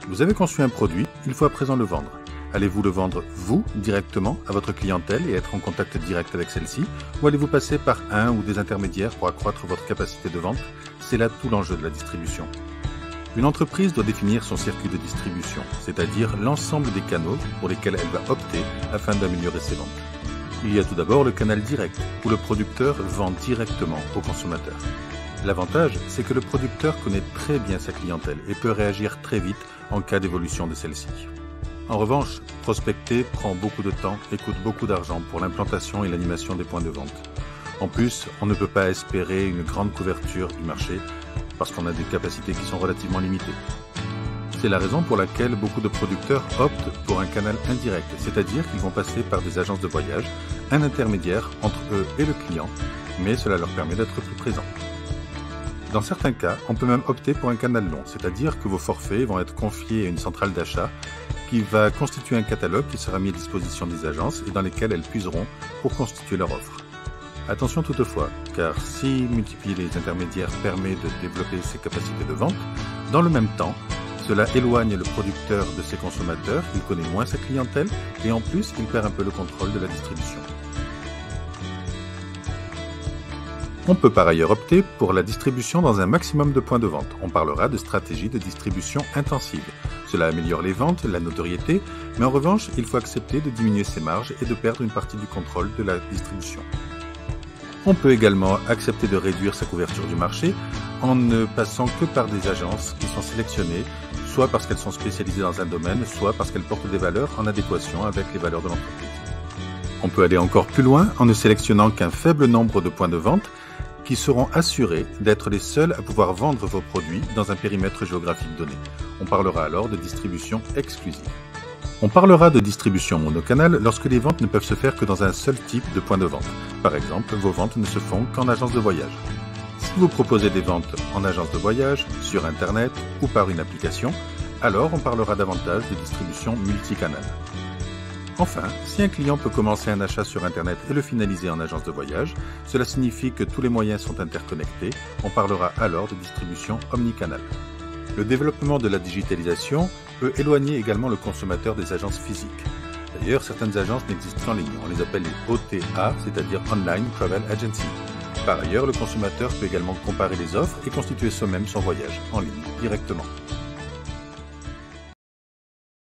Vous avez conçu un produit, il faut à présent le vendre. Allez-vous le vendre, vous, directement, à votre clientèle et être en contact direct avec celle-ci, ou allez-vous passer par un ou des intermédiaires pour accroître votre capacité de vente? C'est là tout l'enjeu de la distribution. Une entreprise doit définir son circuit de distribution, c'est-à-dire l'ensemble des canaux pour lesquels elle va opter afin d'améliorer ses ventes. Il y a tout d'abord le canal direct, où le producteur vend directement au consommateur. L'avantage, c'est que le producteur connaît très bien sa clientèle et peut réagir très vite en cas d'évolution de celle-ci. En revanche, prospecter prend beaucoup de temps et coûte beaucoup d'argent pour l'implantation et l'animation des points de vente. En plus, on ne peut pas espérer une grande couverture du marché parce qu'on a des capacités qui sont relativement limitées. C'est la raison pour laquelle beaucoup de producteurs optent pour un canal indirect, c'est-à-dire qu'ils vont passer par des agences de voyage, un intermédiaire entre eux et le client, mais cela leur permet d'être plus présents. Dans certains cas, on peut même opter pour un canal long, c'est-à-dire que vos forfaits vont être confiés à une centrale d'achat qui va constituer un catalogue qui sera mis à disposition des agences et dans lesquels elles puiseront pour constituer leur offre. Attention toutefois, car si multiplier les intermédiaires permet de développer ses capacités de vente, dans le même temps, cela éloigne le producteur de ses consommateurs, il connaît moins sa clientèle et en plus, il perd un peu le contrôle de la distribution. On peut par ailleurs opter pour la distribution dans un maximum de points de vente. On parlera de stratégie de distribution intensive. Cela améliore les ventes, la notoriété, mais en revanche, il faut accepter de diminuer ses marges et de perdre une partie du contrôle de la distribution. On peut également accepter de réduire sa couverture du marché en ne passant que par des agences qui sont sélectionnées, soit parce qu'elles sont spécialisées dans un domaine, soit parce qu'elles portent des valeurs en adéquation avec les valeurs de l'entreprise. On peut aller encore plus loin en ne sélectionnant qu'un faible nombre de points de vente qui seront assurés d'être les seuls à pouvoir vendre vos produits dans un périmètre géographique donné. On parlera alors de distribution exclusive. On parlera de distribution monocanal lorsque les ventes ne peuvent se faire que dans un seul type de point de vente. Par exemple, vos ventes ne se font qu'en agence de voyage. Si vous proposez des ventes en agence de voyage, sur Internet ou par une application, alors on parlera davantage de distribution multicanal. Enfin, si un client peut commencer un achat sur Internet et le finaliser en agence de voyage, cela signifie que tous les moyens sont interconnectés, on parlera alors de distribution omnicanal. Le développement de la digitalisation peut éloigner également le consommateur des agences physiques. D'ailleurs, certaines agences n'existent qu'en ligne, on les appelle les OTA, c'est-à-dire Online Travel Agency. Par ailleurs, le consommateur peut également comparer les offres et constituer soi-même son voyage en ligne directement.